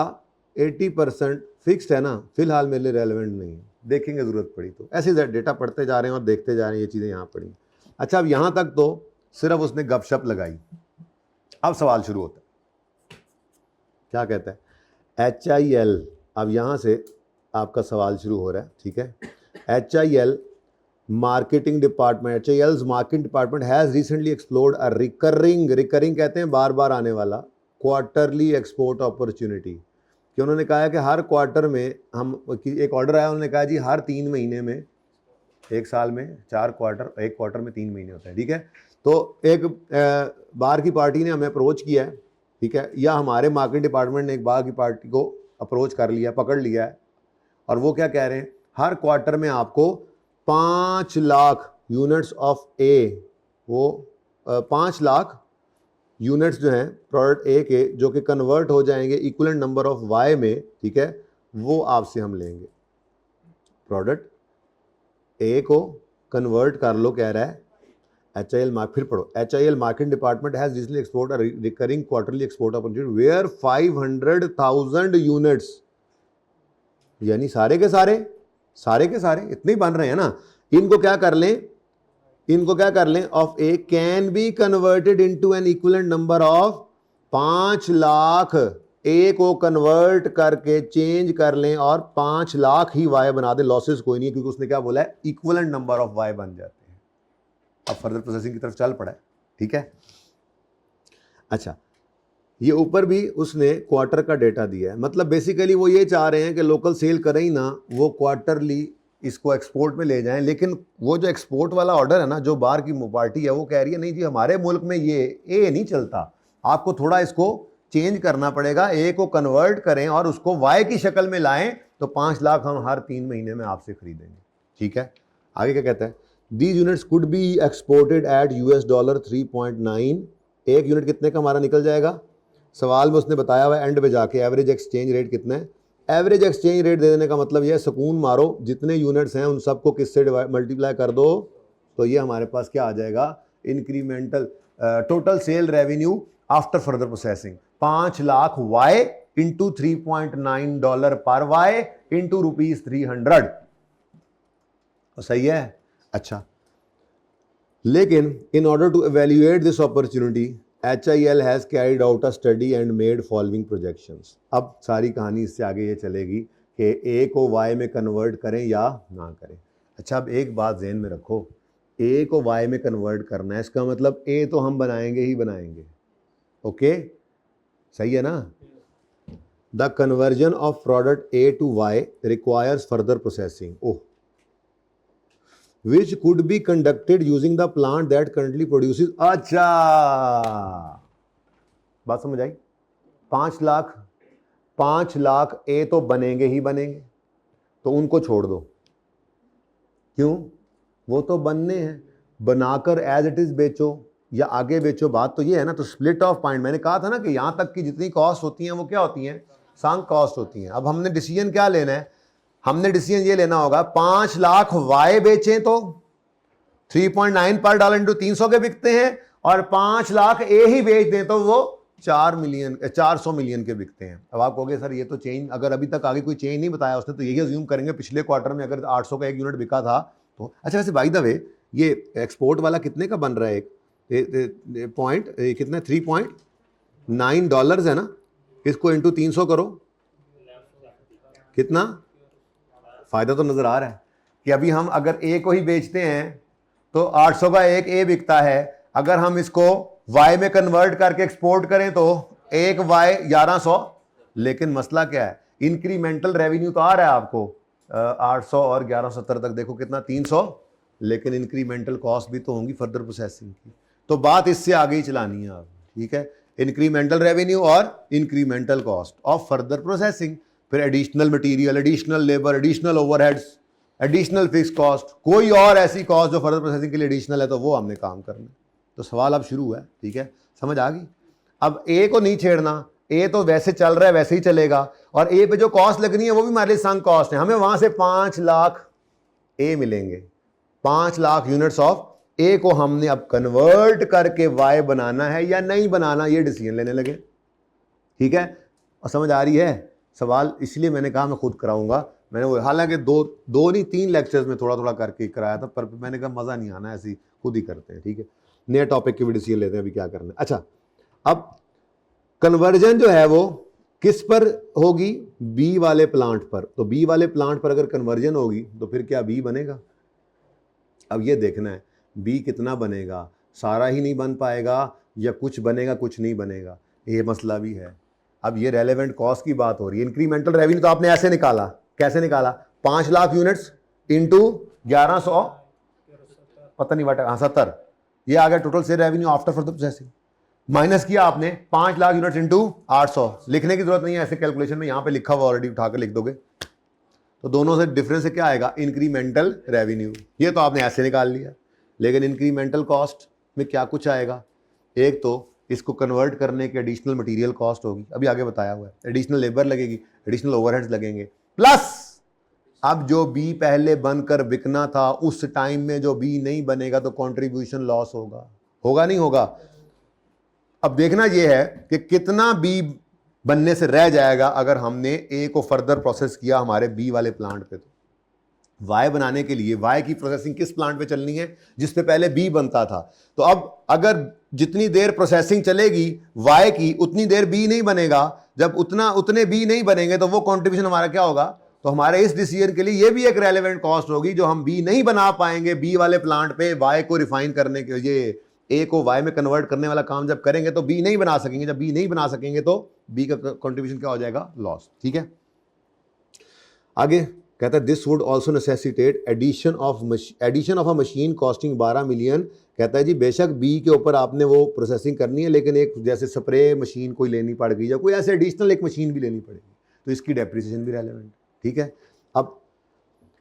80% फिक्स्ड है ना, फिलहाल मेरे लिए रेलेवेंट नहीं है, देखेंगे ज़रूरत पड़ी तो। ऐसे डेटा पढ़ते जा रहे हैं और देखते जा रहे हैं, ये चीज़ें यहाँ पड़ी। अच्छा, अब यहाँ तक तो सिर्फ उसने गपशप लगाई। अब सवाल शुरू होता है, क्या कहता है HIL। अब यहाँ से आपका सवाल शुरू हो रहा है, ठीक है। HIL marketing department, HIL's marketing department has recently explored a recurring कहते हैं बार बार आने वाला, क्वार्टरली एक्सपोर्ट अपॉर्चुनिटी, कि उन्होंने कहा है कि हर क्वार्टर में हम, एक ऑर्डर आया, उन्होंने कहा जी हर 3 महीने में, एक साल में 4 क्वार्टर, एक क्वार्टर में 3 महीने होते हैं, ठीक है। तो एक बाहर की पार्टी ने हमें अप्रोच किया है, ठीक है, या हमारे मार्केटिंग डिपार्टमेंट ने एक बाहर की पार्टी को अप्रोच कर लिया, पकड़ लिया है, और वो क्या कह रहे हैं, हर क्वार्टर में आपको 5 लाख यूनिट्स ऑफ ए, वो 5 लाख यूनिट्स जो हैं प्रोडक्ट ए के, जो कि कन्वर्ट हो जाएंगे इक्विवेलेंट नंबर ऑफ वाई में, ठीक है, वो आपसे हम लेंगे। प्रोडक्ट ए को कन्वर्ट कर लो, कह रहा है HIL फिर पढ़ो, HIL marketing department has recently export a recurring quarterly export opportunity where 500,000 units, यानी सारे के सारे इतने ही बन रहे हैं ना, इनको क्या कर लें, of A can be converted into an equivalent number of 5 lakh, A को कन्वर्ट करके चेंज कर लें और 5 लाख ही वाई बना दें, लॉसेस कोई नहीं है, क्योंकि उसने क्या बोला है, इक्विवेलेंट नंबर ऑफ वाई बन जाते हैं। अब फर्दर प्रोसेसिंग की तरफ चल पड़ा है, ठीक है। अच्छा, ये ऊपर भी उसने क्वार्टर का डेटा दिया है, मतलब बेसिकली वो ये चाह रहे हैं कि लोकल सेल करें ही ना, वो क्वार्टरली इसको एक्सपोर्ट में ले जाएं। लेकिन वो जो एक्सपोर्ट वाला ऑर्डर है ना, जो बाहर की पार्टी है वो कह रही है नहीं जी हमारे मुल्क में ये ए नहीं चलता, आपको थोड़ा इसको चेंज करना पड़ेगा, ए को कन्वर्ट करें और उसको वाई की शक्ल में लाएं, तो 5 लाख हम हर 3 महीने में आपसे खरीदेंगे, ठीक है। आगे क्या कहता है, these units could be exported at $3.9, एक यूनिट कितने का हमारा निकल जाएगा, सवाल में उसने बताया हुआ एंड पे जाके एवरेज एक्सचेंज रेट कितना है। एवरेज एक्सचेंज रेट दे देने का मतलब यह सुकून मारो, जितने यूनिट्स हैं उन सबको किससे मल्टीप्लाई कर दो, तो ये हमारे पास क्या आ जाएगा, incremental total sale revenue after further processing 5 lakh Y into $3.9 पर वाई इंटू ₹300, तो सही है। अच्छा, लेकिन in order to evaluate this opportunity HIL has carried out a study and made following projections. अब सारी कहानी इससे आगे ये चलेगी कि ए को वाई में कन्वर्ट करें या ना करें। अच्छा, अब एक बात ज़हन में रखो, ए को वाई में कन्वर्ट करना है, इसका मतलब ए तो हम बनाएंगे ही बनाएंगे, ओके, सही है ना। The conversion of product A to Y requires further processing, oh, which could be conducted using the plant that currently produces। अच्छा, बात समझ आई। 5 लाख ए तो बनेंगे ही बनेंगे, तो उनको छोड़ दो, क्यों, वो तो बनने हैं, बनाकर एज इट इज बेचो या आगे बेचो, बात तो ये है ना। तो स्प्लिट ऑफ पॉइंट, मैंने कहा था ना कि यहां तक की जितनी कॉस्ट होती हैं वो क्या होती हैं, संक कॉस्ट होती हैं। अब हमने डिसीजन क्या लेना है, हमने डिसीजन ये लेना होगा 5 लाख वाई बेचें तो 3.9 पर डॉलर इंटू 300 के बिकते हैं, और 5 लाख ए ही बेच दें तो वो 400 मिलियन के बिकते हैं। अब आप कहोगे सर ये तो चेंज, अगर अभी तक आगे कोई चेंज नहीं बताया उसने, तो यही अज्यूम करेंगे पिछले क्वार्टर में अगर 800 का एक यूनिट बिका था तो। अच्छा, वैसे बाय द वे ये एक्सपोर्ट वाला कितने का बन रहा है, एक पॉइंट कितना, $3.9 है ना, इसको इंटू 300 करो, कितना फायदा तो नजर आ रहा है कि अभी हम अगर ए को ही बेचते हैं तो 800 का एक ए बिकता है, अगर हम इसको वाई में कन्वर्ट करके एक्सपोर्ट करें तो एक वाई 1100। लेकिन मसला क्या है, इंक्रीमेंटल रेवेन्यू तो आ रहा है आपको 800 और 1170 तक, देखो कितना 300, लेकिन इंक्रीमेंटल कॉस्ट भी तो होंगी फर्दर प्रोसेसिंग की। तो बात इससे आगे ही चलानी है आप, ठीक है, इंक्रीमेंटल रेवेन्यू और incremental cost of further processing, फिर additional material, additional labour, additional overheads, additional fix cost, कोई और ऐसी कॉस्ट जो फर्दर प्रोसेसिंग के लिए एडिशनल है, तो वो हमने काम करना है। तो सवाल अब शुरू है, ठीक है, समझ आ गई। अब ए को नहीं छेड़ना, ए तो वैसे चल रहा है वैसे ही चलेगा, और ए पे जो कॉस्ट लगनी है वो भी हमारे लिए संक कॉस्ट है। हमें वहां से 5 लाख ए मिलेंगे, 5 लाख यूनिट्स ऑफ ए को हमने अब कन्वर्ट करके वाई बनाना है या नहीं बनाना, ये डिसीजन लेने लगे, ठीक है। और समझ आ रही है सवाल, इसलिए मैंने कहा मैं खुद कराऊंगा। मैंने वो हालांकि दो नहीं 3 लेक्चर्स में थोड़ा थोड़ा करके कराया था, पर मैंने कहा मज़ा नहीं आना, ऐसे खुद ही करते हैं, ठीक है। नए टॉपिक के भी डिसीजन लेते हैं अभी क्या करना है। अच्छा, अब कन्वर्जन जो है वो किस पर होगी? बी वाले प्लांट पर। तो बी वाले प्लांट पर अगर कन्वर्जन होगी तो फिर क्या बी बनेगा? अब ये देखना है बी कितना बनेगा, सारा ही नहीं बन पाएगा या कुछ बनेगा कुछ नहीं बनेगा, ये मसला भी है। अब ये रेलेवेंट कॉस्ट की बात हो रही है। इंक्रीमेंटल रेवेन्यू तो आपने ऐसे निकाला, कैसे निकाला? 5 लाख यूनिट्स इंटू 1100, पता नहीं वाट, हाँ 70, ये आ गया total sale revenue after further processing. Minus किया आपने 5 लाख यूनिट्स इंटू 800, लिखने की जरूरत नहीं है ऐसे कैलकुलेशन में, यहां पे लिखा हुआ ऑलरेडी, उठाकर लिख दोगे। तो दोनों से डिफरेंस से क्या आएगा? Incremental revenue. ये तो आपने ऐसे निकाल लिया, लेकिन इंक्रीमेंटल कॉस्ट में क्या कुछ आएगा? एक तो इसको कन्वर्ट करने की एडिशनल मटेरियल कॉस्ट होगी, अभी आगे बताया हुआ है, एडिशनल लेबर लगेगी, एडिशनल ओवरहेड्स लगेंगे, प्लस अब जो बी पहले बनकर बिकना था उस टाइम में जो बी नहीं बनेगा तो कंट्रीब्यूशन लॉस होगा। होगा नहीं होगा? अब देखना यह है कि कितना बी बनने से रह जाएगा अगर हमने ए को फर्दर प्रोसेस किया हमारे बी वाले प्लांट पे। तो वाई बनाने के लिए वाई की प्रोसेसिंग किस प्लांट पे चलनी है? जिस पे पहले बी बनता था। तो अब अगर जितनी देर प्रोसेसिंग चलेगी वाई की, उतनी देर बी नहीं बनेगा। जब उतने बी नहीं बनेंगे तो वो कंट्रीब्यूशन हमारा क्या होगा? तो हमारे इस डिसीजन के लिए ये भी एक रेलेवेंट कॉस्ट होगी जो हम बी नहीं बना पाएंगे बी वाले प्लांट पे, वाई को रिफाइन करने के, ये ए को वाई में कन्वर्ट करने वाला काम जब करेंगे तो बी नहीं बना सकेंगे। जब बी नहीं बना सकेंगे तो बी का कंट्रीब्यूशन क्या हो जाएगा? लॉस। ठीक है, आगे कहता है this would also necessitate addition of a machine costing 12 million. कहता है जी बेशक बी के ऊपर आपने वो प्रोसेसिंग करनी है, लेकिन एक जैसे स्प्रे मशीन कोई लेनी पड़ गई या कोई ऐसे एडिशनल एक मशीन भी लेनी पड़ेगी, तो इसकी डेप्रिसिएशन भी रेलेवेंट। ठीक है, अब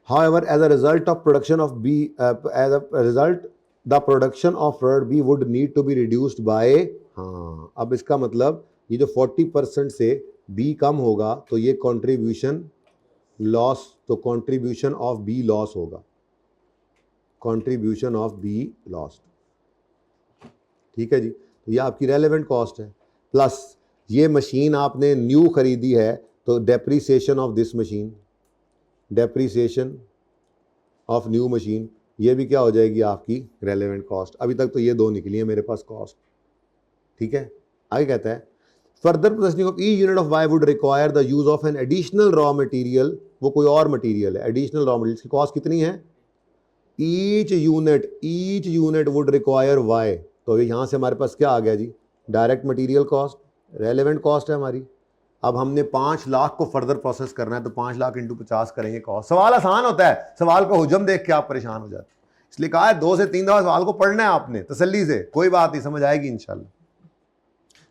however as a result of production of B as a result the production of product B would need to be reduced by, हाँ अब इसका मतलब ये जो 40% से B कम होगा तो ये कंट्रीब्यूशन लॉस, तो कंट्रीब्यूशन ऑफ बी लॉस होगा, कंट्रीब्यूशन ऑफ बी लॉस। ठीक है जी, तो ये आपकी रेलेवेंट कॉस्ट है। प्लस ये मशीन आपने न्यू खरीदी है तो depreciation of this machine, depreciation of new machine, ये भी क्या हो जाएगी? आपकी रेलेवेंट कॉस्ट। अभी तक तो ये दो निकली है मेरे पास कॉस्ट। ठीक है, आगे कहता है further processing of each unit of Y would require the use of an additional raw material, वो कोई और मटेरियल है, एडिशनल रॉ मटेरियल की कॉस्ट कितनी है? Each unit would require Y. तो यहाँ से हमारे पास क्या आ गया जी? Direct material cost, relevant cost है हमारी। अब हमने 5 लाख को फर्दर प्रोसेस करना है तो 5 लाख इंटू 50 करेंगे कॉस्ट। सवाल आसान होता है, सवाल का हुजम देख के आप परेशान हो जाते हैं, इसलिए कहा है 2 से 3 दफा सवाल को पढ़ना है आपने तसल्ली से, कोई बात नहीं, समझ आएगी इंशाल्लाह।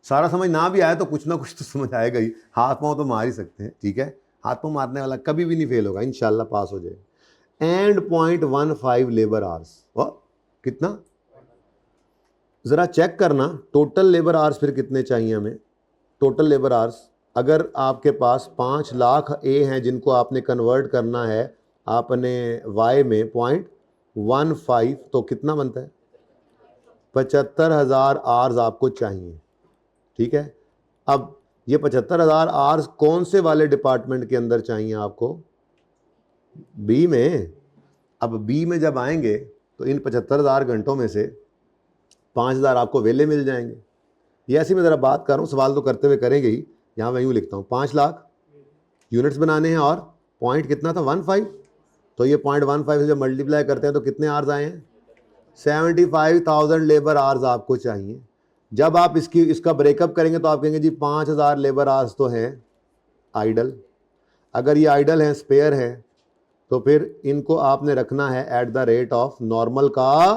सारा समझ ना भी आए तो कुछ ना कुछ तो समझ आएगा ही, हाथ पाँव तो मार ही सकते हैं। ठीक है, हाथ पाँव मारने वाला कभी भी नहीं फेल होगा, इंशाल्लाह पास हो जाएगा। एंड 0.15 लेबर आवर्स, कितना जरा चेक करना, टोटल लेबर आवर्स फिर कितने चाहिए हमें? टोटल लेबर आवर्स अगर आपके पास 5 लाख ए हैं जिनको आपने कन्वर्ट करना है आपने वाई में 0.15, तो कितना बनता है? 75,000 आवर्स आपको चाहिए। ठीक है, अब ये 75,000 आवर्स कौन से वाले डिपार्टमेंट के अंदर चाहिए आपको? बी में। अब बी में जब आएंगे तो इन 75,000 घंटों में से 5,000 आपको वेले मिल जाएंगे। ये ऐसी मैं ज़रा बात कर रहा हूँ, सवाल तो करते हुए करेंगे ही, यहाँ मैं यूँ लिखता हूँ 5 लाख यूनिट्स बनाने हैं और पॉइंट कितना था? 15। तो ये 0.15 से जब मल्टीप्लाई करते हैं तो कितने आवर्स आए हैं? 75,000 लेबर आवर्स आपको चाहिए। जब आप इसका ब्रेकअप करेंगे तो आप कहेंगे जी 5,000 लेबर आवर्स तो हैं आइडल। अगर ये आइडल हैं, स्पेयर है, तो फिर इनको आपने रखना है at the rate of normal का,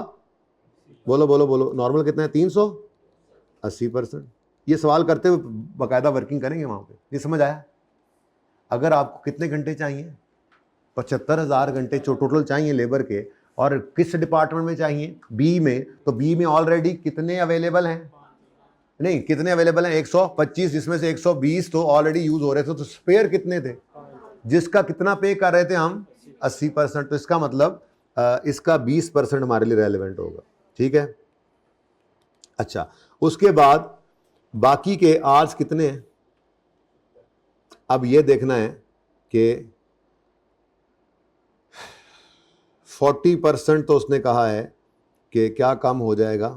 बोलो बोलो बोलो, नॉर्मल कितना है? 380%। ये सवाल करते हुए बाकायदा वर्किंग करेंगे वहाँ पे, ये समझ आया? अगर आपको कितने घंटे चाहिए? 75,000 घंटे टोटल चाहिए लेबर के, और किस डिपार्टमेंट में चाहिए? बी में। तो बी में ऑलरेडी कितने अवेलेबल हैं? नहीं, कितने अवेलेबल हैं? 125, जिसमें से 120 तो ऑलरेडी यूज हो रहे थे। तो स्पेयर कितने थे? जिसका कितना पे कर रहे थे हम? 80%। तो इसका मतलब इसका 20% हमारे लिए रेलेवेंट होगा। ठीक है, अच्छा, उसके बाद बाकी के आवर्स कितने हैं? अब ये देखना है कि 40% तो उसने कहा है कि क्या कम हो जाएगा?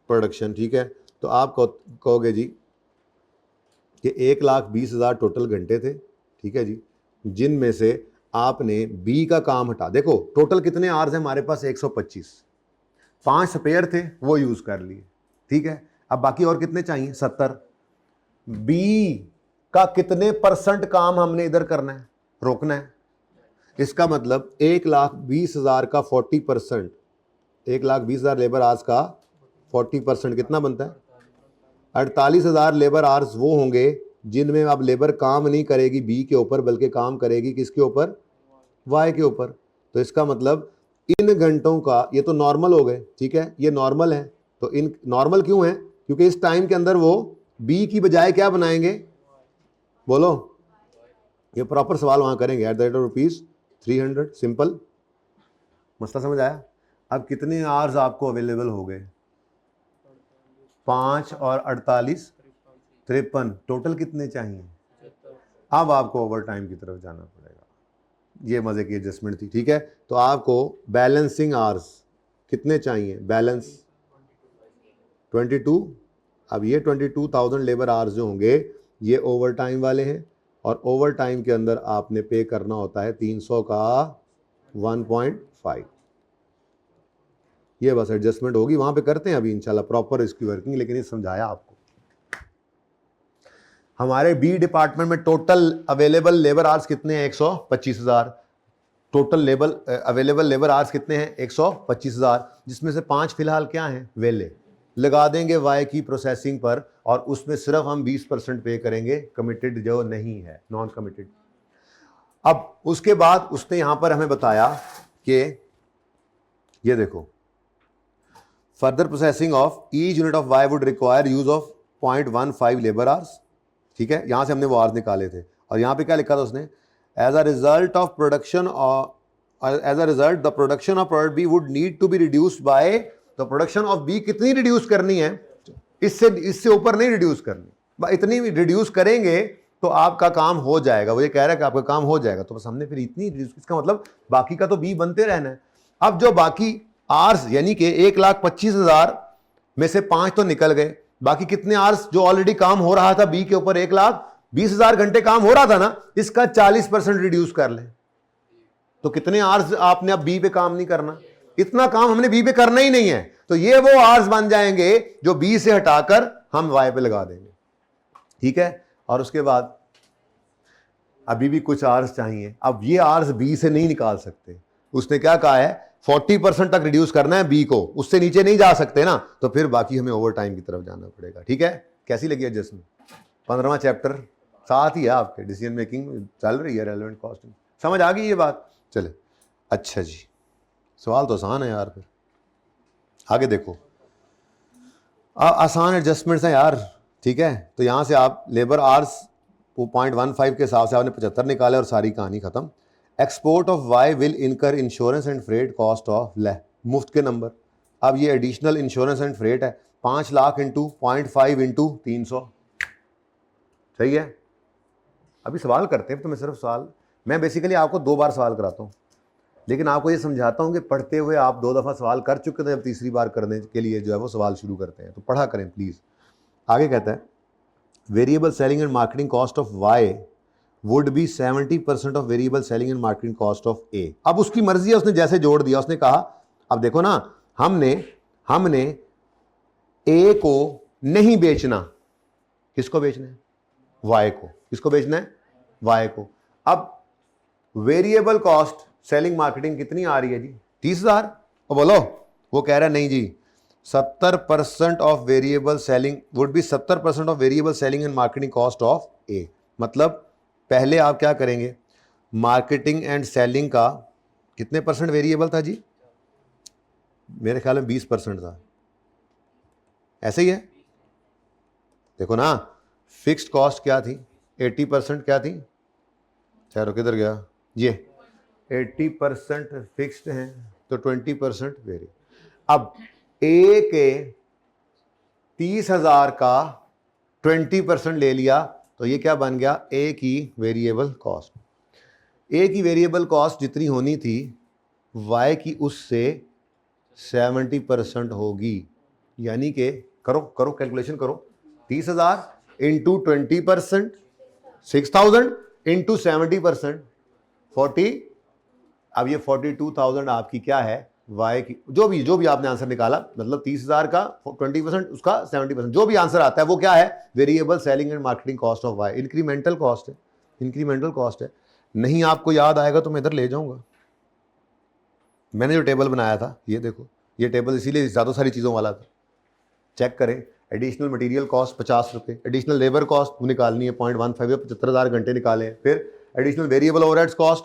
प्रोडक्शन। ठीक है, तो आप कहोगे जी कि 1,20,000 टोटल घंटे थे, ठीक है जी, जिनमें से आपने बी का काम हटा, देखो टोटल कितने आवर्स हैं हमारे पास, 125, 5 स्पेयर थे वो यूज कर लिए, ठीक है। अब बाकी और कितने चाहिए, 70। बी का कितने % काम हमने इधर करना है, रोकना है। इसका मतलब 1,20,000 का 40%, 1,20,000 लेबर आवर्स का 40% कितना बनता है, 48,000 लेबर आवर्स वो होंगे जिनमें अब लेबर काम नहीं करेगी बी के ऊपर, बल्कि काम करेगी किसके ऊपर, वाई के ऊपर। तो इसका मतलब इन घंटों का, ये तो नॉर्मल हो गए, ठीक है, ये नॉर्मल है। तो इन नॉर्मल क्यों है, क्योंकि इस टाइम के अंदर वो बी की बजाय क्या बनाएंगे, बोलो, ये प्रॉपर सवाल वहां करेंगे। At the rate of ₹300, simple मसला समझ आया। अब कितने आवर्स आपको अवेलेबल हो गए, 5 और 48, 53, टोटल कितने चाहिए। अब आपको ओवर टाइम की तरफ जाना पड़ेगा। ये मजे की एडजस्टमेंट थी, ठीक है। तो आपको बैलेंसिंग आवर्स कितने चाहिए, बैलेंस 22। अब ये 22,000 लेबर आवर्स जो होंगे ये ओवर टाइम वाले हैं, और ओवर टाइम के अंदर आपने पे करना होता है 300 का 1.5। ये बस एडजस्टमेंट होगी, वहां पे करते हैं अभी इंशाल्लाह प्रॉपर इसकी वर्किंग, लेकिन ये समझाया आपको। हमारे बी डिपार्टमेंट में टोटल अवेलेबल लेबर आवर्स कितने हैं, 125,000। टोटल अवेलेबल लेबर आवर्स कितने हैं, 125,000, जिसमें से 5 फिलहाल क्या हैं, वेले। लगा देंगे वाई की प्रोसेसिंग पर, और उसमें सिर्फ हम 20% पे करेंगे, कमिटेड जो नहीं है, नॉन कमिटेड। अब उसके बाद उसने यहां पर हमें बताया कि ये देखो, further processing of each unit of Y would require use of 0.15 labour hours, ठीक है। यहां से हमने वो आवर्स निकाले थे, और यहां पे क्या लिखा था उसने, as a result of production, as a result the production of product B would need to be reduced by, the production of B कितनी रिड्यूस करनी है, इससे ऊपर नहीं रिड्यूस करनी, इतनी रिड्यूस करेंगे तो आपका काम हो जाएगा। वो ये कह रहा है कि आपका काम हो जाएगा, तो बस हमने फिर इतनी रिड्यूस, इसका मतलब बाकी का तो बी बनते रहना है। अब जो बाकी आर्स यानी कि 1,25,000 में से 5 तो निकल गए, बाकी कितने आर्स जो ऑलरेडी काम हो रहा था बी के ऊपर, 1,20,000 घंटे काम हो रहा था ना, इसका 40% रिड्यूस कर ले, तो कितने आवर्स आपने अब बी पे काम नहीं करना, इतना काम हमने बी पे करना ही नहीं है। तो ये वो आवर्स बन जाएंगे जो बी से हटाकर हम वाई पे लगा देंगे, ठीक है। और उसके बाद अभी भी कुछ आवर्स चाहिए, अब ये आवर्स बी से नहीं निकाल सकते। उसने क्या कहा है, 40% तक रिड्यूस करना है बी को, उससे नीचे नहीं जा सकते ना, तो फिर बाकी हमें ओवर टाइम की तरफ जाना पड़ेगा, ठीक है। कैसी लगी एडजस्टमेंट, 15वां चैप्टर साथ ही है आपके, डिसीजन मेकिंग चल रही है, रेलेवेंट कॉस्टिंग, समझ आ गई ये बात। चले, अच्छा जी, सवाल तो आसान है यार, फिर आगे देखो, आसान एडजस्टमेंट्स हैं यार, ठीक है। तो यहां से आप लेबर आवर्स 0.15 के हिसाब से आपने 75 निकाले और सारी कहानी खत्म। एक्सपोर्ट ऑफ वाई विल इनकर insurance and freight cost of ले, मुफ्त के नंबर। अब ये एडिशनल इंश्योरेंस एंड फ्रेट है, 5 लाख इंटू 0.5 इंटू 300, सही है। अभी सवाल करते हैं, तो मैं सिर्फ सवाल, मैं बेसिकली आपको 2 बार सवाल कराता हूँ, लेकिन आपको ये समझाता हूँ कि पढ़ते हुए आप 2 दफ़ा सवाल कर चुके थे, जब तीसरी बार करने के लिए जो है वो सवाल शुरू करते हैं, तो पढ़ा करें प्लीज़। आगे कहता है, variable selling and marketing cost of Y would be 70% of variable selling and marketing cost of A. अब उसकी मर्जी है, उसने जैसे जोड़ दिया, उसने कहा अब देखो ना, हमने ए को नहीं बेचना, किसको बेचना है, वाई को, किसको बेचना है, वाई को। अब वेरिएबल कॉस्ट सेलिंग मार्केटिंग कितनी आ रही है जी, 30,000, और बोलो, वो कह रहा है नहीं जी, 70% of variable selling would be 70% of variable selling and marketing cost of A. मतलब पहले आप क्या करेंगे, मार्केटिंग एंड सेलिंग का कितने % वेरिएबल था जी, मेरे ख्याल में 20% था, ऐसे ही है, देखो ना। फिक्स्ड कॉस्ट क्या थी, 80% क्या थी, चलो किधर गया, ये 80% फिक्स्ड हैं, तो 20% वेरी। अब ए के 30,000 का 20% ले लिया, तो ये क्या बन गया, ए की वेरिएबल कॉस्ट। ए की वेरिएबल कॉस्ट जितनी होनी थी, वाई की उससे 70% होगी, यानी कि करो कैलकुलेशन करो, 30,000 इंटू 20%, 6000 इंटू 70%, 40। अब ये 42,000 आपकी क्या है, वाई की, जो भी आपने आंसर निकाला, मतलब 30,000 का 20%, उसका 70%, जो भी आंसर आता है वो क्या है, variable selling and marketing cost of Y, incremental cost है, इंक्रीमेंटल कॉस्ट है। नहीं आपको याद आएगा तो मैं इधर ले जाऊंगा। मैंने जो टेबल बनाया था ये देखो, ये टेबल इसीलिए ज़्यादा सारी चीज़ों वाला था। चेक करें, एडिशनल मटेरियल कॉस्ट 50 रुपये, एडिशनल लेबर कॉस्ट निकालनी है 0.15 या 75,000 घंटे निकाले। फिर एडिशनल वेरिएबल ओवरहेड्स कॉस्ट,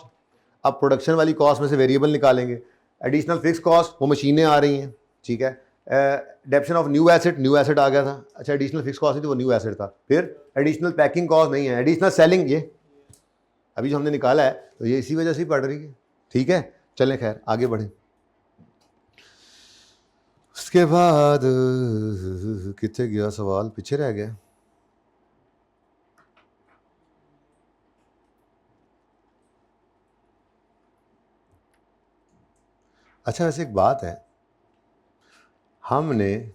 अब प्रोडक्शन वाली कॉस्ट में से वेरिएबल निकालेंगे। एडिशनल फिक्स कॉस्ट, वो मशीनें आ रही हैं, ठीक है। डेप्शन ऑफ न्यू एसेट आ गया था, अच्छा एडिशनल फिक्स कॉस्ट नहीं थी, वो न्यू एसेट था। फिर एडिशनल पैकिंग कॉस्ट नहीं है, एडिशनल सेलिंग, ये अभी जो हमने निकाला है तो ये इसी वजह से ही पड़ रही है, ठीक है। चलें खैर आगे बढ़ें। उसके बाद कितने गया सवाल, पीछे रह गया। अच्छा वैसे एक बात है, हमने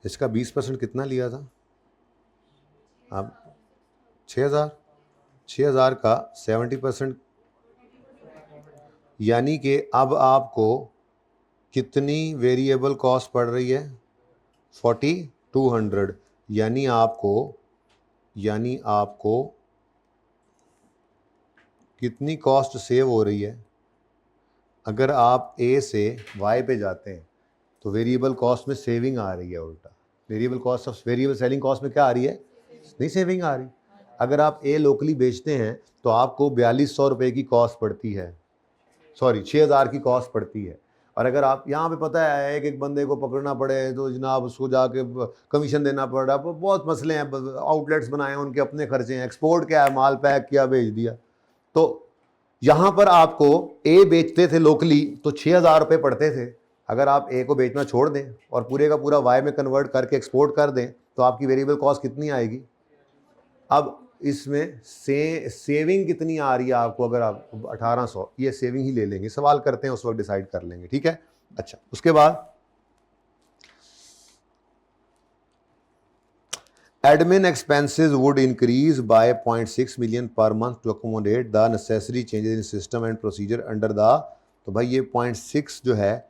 इसका 20% कितना लिया था, अब 6,000 का 70%, यानी कि अब आपको कितनी वेरिएबल कॉस्ट पड़ रही है, 4200, यानी आपको कितनी कॉस्ट सेव हो रही है। अगर आप ए से वाई पे जाते हैं तो वेरिएबल कॉस्ट में सेविंग आ रही है, उल्टा variable cost of variable selling cost में क्या आ रही है, नहीं सेविंग आ रही। अगर आप ए लोकली बेचते हैं तो आपको 4200 रुपये की कॉस्ट पड़ती है, सॉरी 6000 की कॉस्ट पड़ती है। और अगर आप यहाँ पे पता है एक बंदे को पकड़ना पड़े तो जनाब उसको जाके कमीशन देना पड़ रहा है, बहुत मसले हैं, आउटलेट्स बनाए हैं, उनके अपने खर्चे हैं, एक्सपोर्ट क्या है, माल पैक किया भेज दिया। तो यहाँ पर आपको ए बेचते थे लोकली तो 6,000 रुपये पड़ते थे, अगर आप ए को बेचना छोड़ दें और पूरे का पूरा वाई में कन्वर्ट करके एक्सपोर्ट कर दें तो आपकी वेरिएबल कॉस्ट कितनी आएगी। अब इसमें सेविंग कितनी आ रही है आपको, अगर आप 1800, ये सेविंग ही ले लेंगे, सवाल करते हैं उस वक्त डिसाइड कर लेंगे, ठीक है। अच्छा उसके बाद admin expenses would increase by 0.6 million per month to accommodate the necessary changes in system and procedure under the, तो भाई ये 0.6 जो है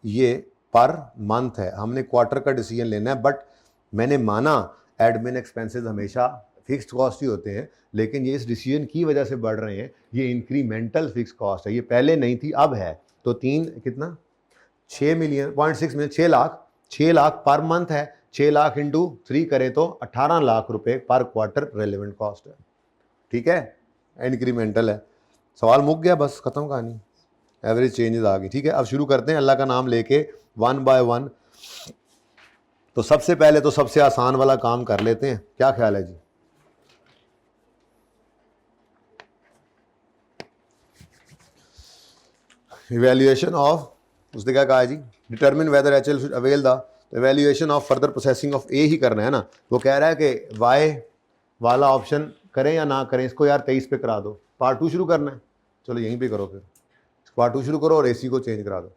ये पर मंथ है, हमने क्वार्टर का डिसीजन लेना है, बट मैंने माना एडमिन एक्सपेंसेस हमेशा फिक्स्ड कॉस्ट ही होते हैं, लेकिन ये इस डिसीजन की वजह से बढ़ रहे हैं, ये इंक्रीमेंटल फिक्स कॉस्ट है, ये पहले नहीं थी अब है। तो 6 मिलियन 0.6 में 6 लाख पर मंथ है, 6 लाख इंटू 3 करें तो 18 लाख रुपए पर क्वार्टर रेलेवेंट कॉस्ट है, ठीक है, इंक्रीमेंटल है। सवाल मुक गया, बस खत्म कहानी, एवरेज चेंजेस आ गई, ठीक है। अब शुरू करते हैं अल्लाह का नाम लेके 1 बाय 1। तो सबसे पहले तो सबसे आसान वाला काम कर लेते हैं, क्या ख्याल है जी, इवैल्यूएशन ऑफ, उसने क्या कहा है जी, determine whether HL should avail the, evaluation of further processing of A ही करना है ना। वो कह रहा है कि वाई वाला ऑप्शन करें या ना करें, इसको यार 23 पे करा दो, पार्ट 2 शुरू करना है, चलो यहीं पे करो, फिर पार्ट 2 शुरू करो और एसी को चेंज करा दो।